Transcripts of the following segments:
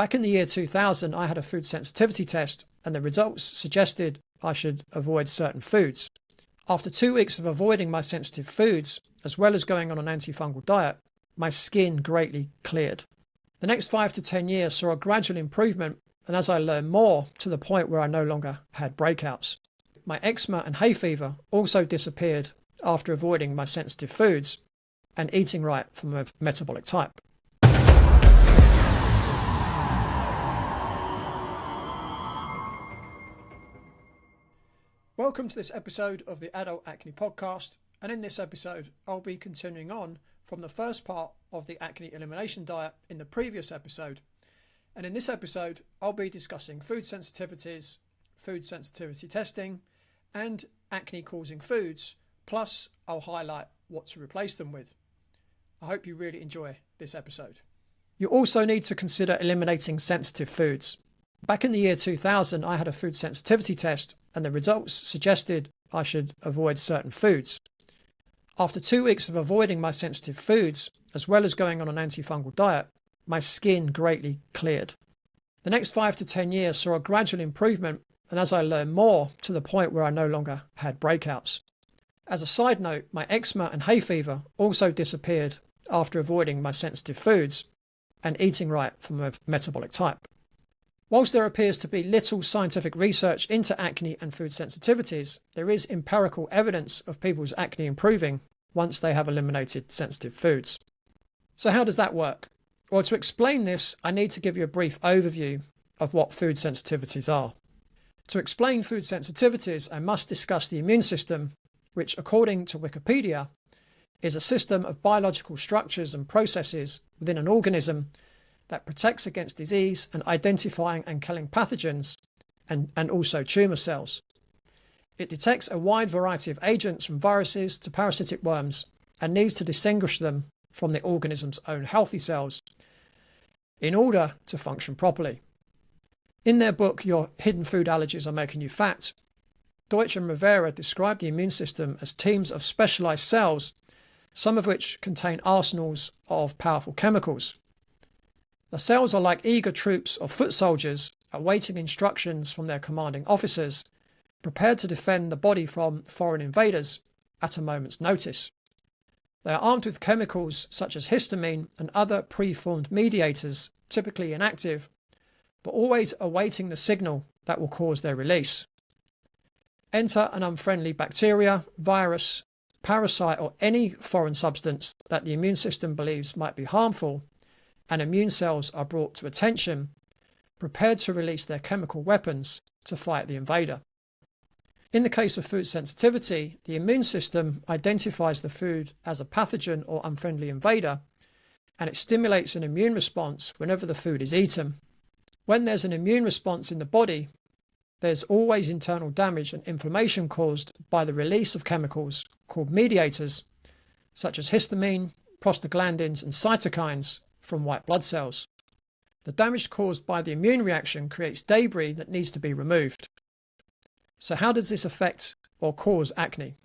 Back in the year 2000, I had a food sensitivity test and the results suggested I should avoid certain foods. After 2 weeks of avoiding my sensitive foods, as well as going on an antifungal diet, my skin greatly cleared. The next 5 to 10 years saw a gradual improvement, and as I learned more, to the point where I no longer had breakouts. My eczema and hay fever also disappeared after avoiding my sensitive foods and eating right for my metabolic type. Welcome to this episode of the Adult Acne Podcast, and in this episode I'll be continuing on from the first part of the Acne Elimination Diet in the previous episode. And in this episode I'll be discussing food sensitivities, food sensitivity testing, and acne causing foods, plus I'll highlight what to replace them with. I hope you really enjoy this episode. You also need to consider eliminating sensitive foods. Back in the year 2000, I had a food sensitivity test and the results suggested I should avoid certain foods. After 2 weeks of avoiding my sensitive foods, as well as going on an antifungal diet, my skin greatly cleared. The next 5 to 10 years saw a gradual improvement, and as I learned more, to the point where I no longer had breakouts. As a side note, my eczema and hay fever also disappeared after avoiding my sensitive foods and eating right for my metabolic type. Whilst there appears to be little scientific research into acne and food sensitivities, there is empirical evidence of people's acne improving once they have eliminated sensitive foods. So how does that work? Well, to explain this, I need to give you a brief overview of what food sensitivities are. To explain food sensitivities, I must discuss the immune system, which, according to Wikipedia, is a system of biological structures and processes within an organism that protects against disease and identifying and killing pathogens and also tumour cells. It detects a wide variety of agents from viruses to parasitic worms and needs to distinguish them from the organism's own healthy cells in order to function properly. In their book, Your Hidden Food Allergies Are Making You Fat, Deutsch and Rivera described the immune system as teams of specialised cells, some of which contain arsenals of powerful chemicals. The cells are like eager troops of foot soldiers awaiting instructions from their commanding officers, prepared to defend the body from foreign invaders at a moment's notice. They are armed with chemicals such as histamine and other preformed mediators, typically inactive, but always awaiting the signal that will cause their release. Enter an unfriendly bacteria, virus, parasite, or any foreign substance that the immune system believes might be harmful, and immune cells are brought to attention, prepared to release their chemical weapons to fight the invader. In the case of food sensitivity, the immune system identifies the food as a pathogen or unfriendly invader, and it stimulates an immune response whenever the food is eaten. When there's an immune response in the body, there's always internal damage and inflammation caused by the release of chemicals called mediators, such as histamine, prostaglandins, and cytokines from white blood cells. The damage caused by the immune reaction creates debris that needs to be removed. So how does this affect or cause acne?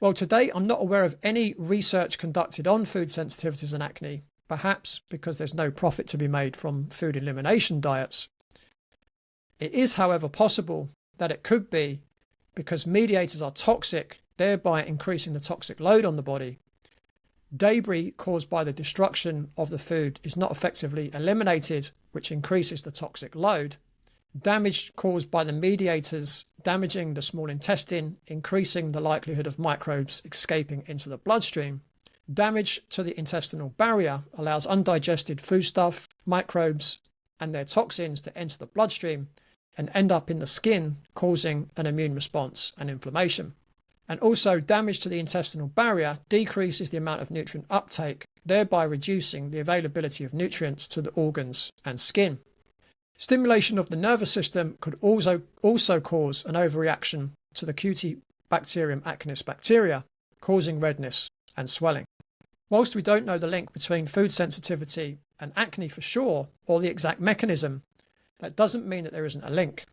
Well, to date, I'm not aware of any research conducted on food sensitivities and acne, perhaps because there's no profit to be made from food elimination diets. It is, however, possible that it could be because mediators are toxic, thereby increasing the toxic load on the body. Debris caused by the destruction of the food is not effectively eliminated, which increases the toxic load. Damage caused by the mediators damaging the small intestine, increasing the likelihood of microbes escaping into the bloodstream. Damage to the intestinal barrier allows undigested foodstuff, microbes, and their toxins to enter the bloodstream and end up in the skin, causing an immune response and inflammation. And also, damage to the intestinal barrier decreases the amount of nutrient uptake, thereby reducing the availability of nutrients to the organs and skin. Stimulation of the nervous system could also cause an overreaction to the Cutibacterium acnes bacteria, causing redness and swelling. Whilst we don't know the link between food sensitivity and acne for sure, or the exact mechanism, that doesn't mean that there isn't a link.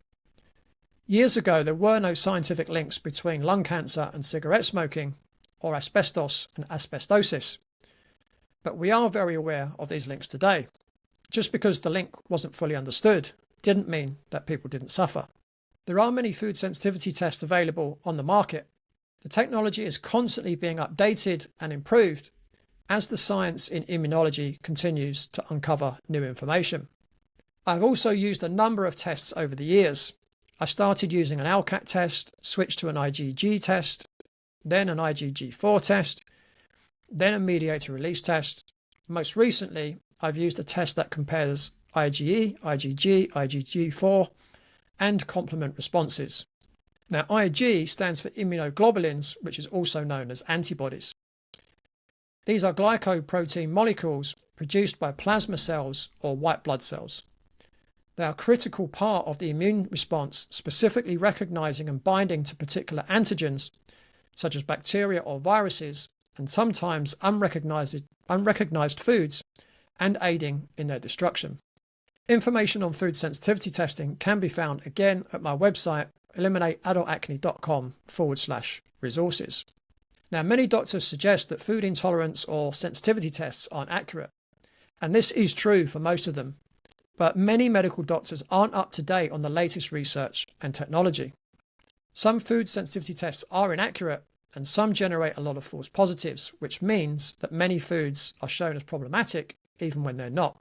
Years ago, there were no scientific links between lung cancer and cigarette smoking, or asbestos and asbestosis. But we are very aware of these links today. Just because the link wasn't fully understood didn't mean that people didn't suffer. There are many food sensitivity tests available on the market. The technology is constantly being updated and improved as the science in immunology continues to uncover new information. I've also used a number of tests over the years. I started using an LCAT test, switched to an IgG test, then an IgG4 test, then a mediator release test. Most recently, I've used a test that compares IgE, IgG, IgG4, and complement responses. Now, Ig stands for immunoglobulins, which is also known as antibodies. These are glycoprotein molecules produced by plasma cells or white blood cells. They are a critical part of the immune response, specifically recognizing and binding to particular antigens, such as bacteria or viruses, and sometimes unrecognized foods, and aiding in their destruction. Information on food sensitivity testing can be found again at my website, eliminateadultacne.com/resources. Now, many doctors suggest that food intolerance or sensitivity tests aren't accurate, and this is true for most of them, but many medical doctors aren't up to date on the latest research and technology. Some food sensitivity tests are inaccurate, and some generate a lot of false positives, which means that many foods are shown as problematic even when they're not.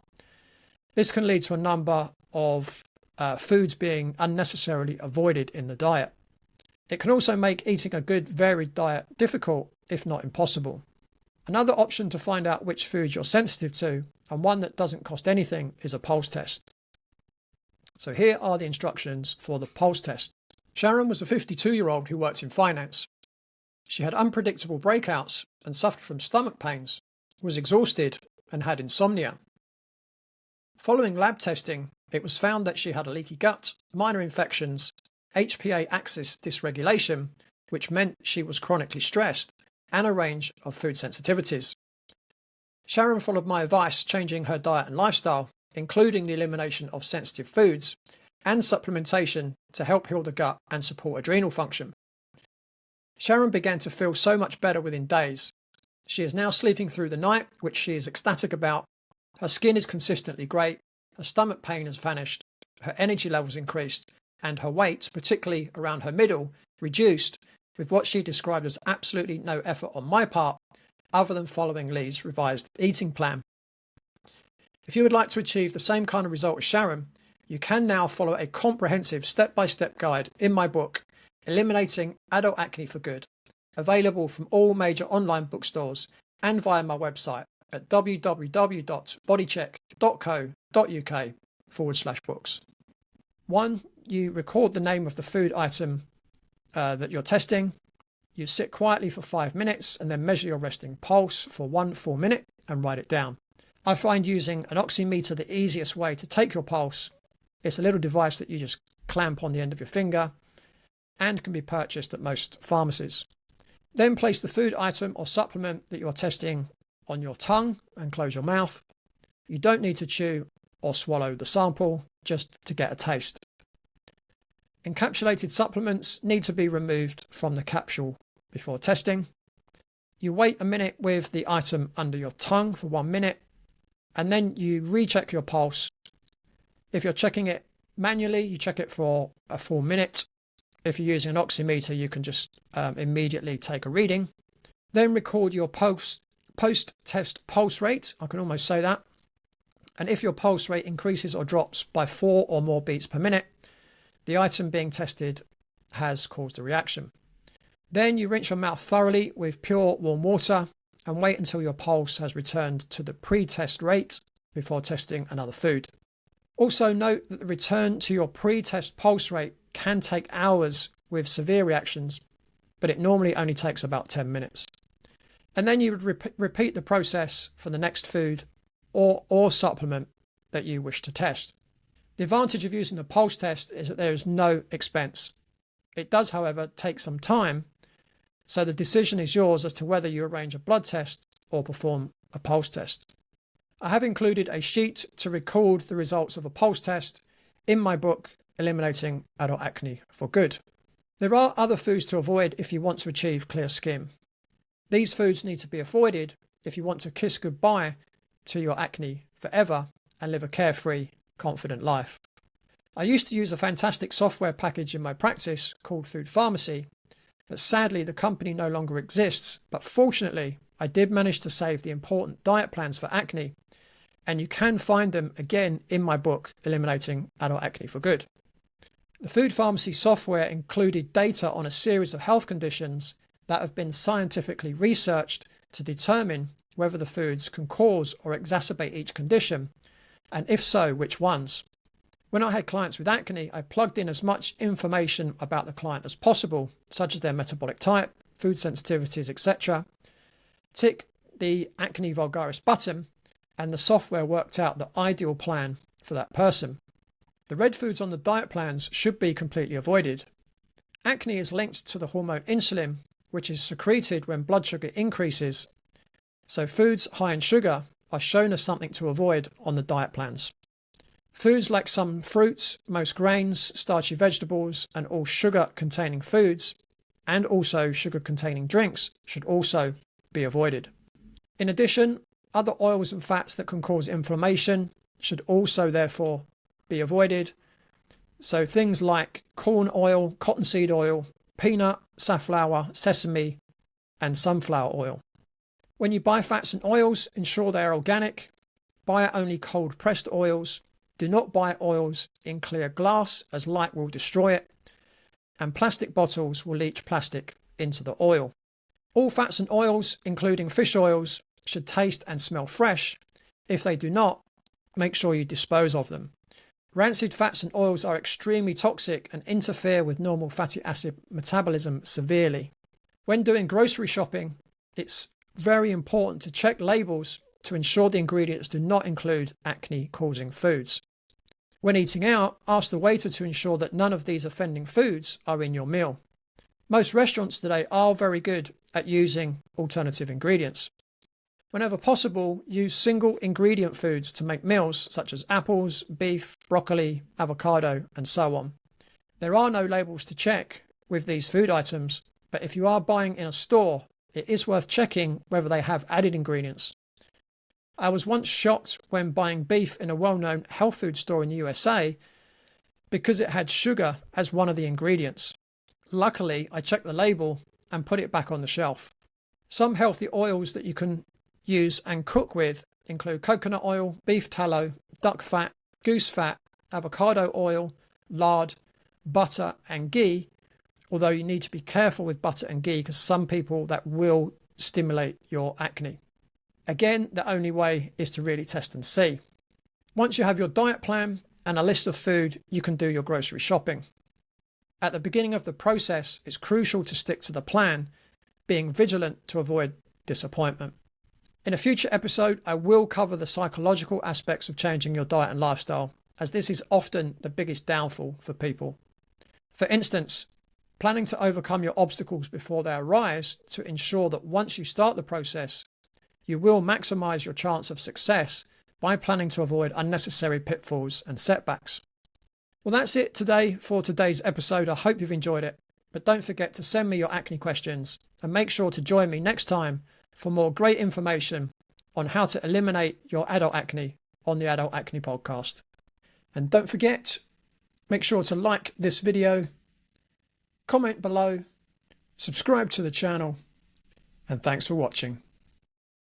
This can lead to a number of foods being unnecessarily avoided in the diet. It can also make eating a good varied diet difficult, if not impossible. Another option to find out which foods you're sensitive to, and one that doesn't cost anything, is a pulse test. So here are the instructions for the pulse test. Sharon was a 52-year-old who worked in finance. She had unpredictable breakouts and suffered from stomach pains, was exhausted, and had insomnia. Following lab testing, it was found that she had a leaky gut, minor infections, HPA axis dysregulation, which meant she was chronically stressed, and a range of food sensitivities. Sharon followed my advice, changing her diet and lifestyle, including the elimination of sensitive foods and supplementation to help heal the gut and support adrenal function. Sharon began to feel so much better within days. She is now sleeping through the night, which she is ecstatic about. Her skin is consistently great, her stomach pain has vanished, her energy levels increased, and her weight, particularly around her middle, reduced, with what she described as absolutely no effort on my part, other than following Leigh's revised eating plan. If you would like to achieve the same kind of result as Sharon, you can now follow a comprehensive step-by-step guide in my book, Eliminating Adult Acne for Good, available from all major online bookstores and via my website at www.bodycheck.co.uk/books. 1. You record the name of the food item that you're testing. You sit quietly for 5 minutes and then measure your resting pulse for 1 full minute and write it down. I find using an oximeter the easiest way to take your pulse. It's a little device that you just clamp on the end of your finger and can be purchased at most pharmacies. Then place the food item or supplement that you are testing on your tongue and close your mouth. You don't need to chew or swallow the sample, just to get a taste. Encapsulated supplements need to be removed from the capsule before testing. You wait a minute with the item under your tongue for 1 minute, and then you recheck your pulse. If you're checking it manually, you check it for a full minute. If you're using an oximeter, you can just immediately take a reading. Then record your post-test pulse rate. I can almost say that. And if your pulse rate increases or drops by 4 or more beats per minute, the item being tested has caused a reaction. Then you rinse your mouth thoroughly with pure warm water and wait until your pulse has returned to the pre-test rate before testing another food. Also note that the return to your pre-test pulse rate can take hours with severe reactions, but it normally only takes about 10 minutes. And then you would repeat the process for the next food or supplement that you wish to test. The advantage of using the pulse test is that there is no expense. It does, however, take some time, so the decision is yours as to whether you arrange a blood test or perform a pulse test. I have included a sheet to record the results of a pulse test in my book, Eliminating Adult Acne for Good. There are other foods to avoid if you want to achieve clear skin. These foods need to be avoided if you want to kiss goodbye to your acne forever and live a carefree, confident life. I used to use a fantastic software package in my practice called Food Pharmacy, but sadly the company no longer exists. But fortunately, I did manage to save the important diet plans for acne, and you can find them again in my book, Eliminating Adult Acne for Good. The Food Pharmacy software included data on a series of health conditions that have been scientifically researched to determine whether the foods can cause or exacerbate each condition, and if so, which ones. When I had clients with acne, I plugged in as much information about the client as possible, such as their metabolic type, food sensitivities, etc. Tick the acne vulgaris button, and the software worked out the ideal plan for that person. The red foods on the diet plans should be completely avoided. Acne is linked to the hormone insulin, which is secreted when blood sugar increases, so foods high in sugar are shown as something to avoid on the diet plans. Foods like some fruits, most grains, starchy vegetables, and all sugar-containing foods, and also sugar-containing drinks, should also be avoided. In addition, other oils and fats that can cause inflammation should also therefore be avoided. So things like corn oil, cottonseed oil, peanut, safflower, sesame, and sunflower oil. When you buy fats and oils, ensure they are organic. Buy only cold pressed oils. Do not buy oils in clear glass, as light will destroy it, and plastic bottles will leach plastic into the oil. All fats and oils, including fish oils, should taste and smell fresh. If they do not, make sure you dispose of them. Rancid fats and oils are extremely toxic and interfere with normal fatty acid metabolism severely. When doing grocery shopping, it's very important to check labels to ensure the ingredients do not include acne-causing foods. When eating out, ask the waiter to ensure that none of these offending foods are in your meal. Most restaurants today are very good at using alternative ingredients. Whenever possible, use single ingredient foods to make meals such as apples, beef, broccoli, avocado, and so on. There are no labels to check with these food items, but if you are buying in a store, it is worth checking whether they have added ingredients. I was once shocked when buying beef in a well-known health food store in the USA because it had sugar as one of the ingredients. Luckily, I checked the label and put it back on the shelf. Some healthy oils that you can use and cook with include coconut oil, beef tallow, duck fat, goose fat, avocado oil, lard, butter and ghee, although you need to be careful with butter and ghee because some people that will stimulate your acne. Again, the only way is to really test and see. Once you have your diet plan and a list of food, you can do your grocery shopping. At the beginning of the process, it's crucial to stick to the plan, being vigilant to avoid disappointment. In a future episode, I will cover the psychological aspects of changing your diet and lifestyle, as this is often the biggest downfall for people. For instance, planning to overcome your obstacles before they arise to ensure that once you start the process, you will maximize your chance of success by planning to avoid unnecessary pitfalls and setbacks. Well, that's it today for today's episode. I hope you've enjoyed it, but don't forget to send me your acne questions and make sure to join me next time for more great information on how to eliminate your adult acne on the Adult Acne Podcast. And don't forget, make sure to like this video, comment below, subscribe to the channel, and thanks for watching.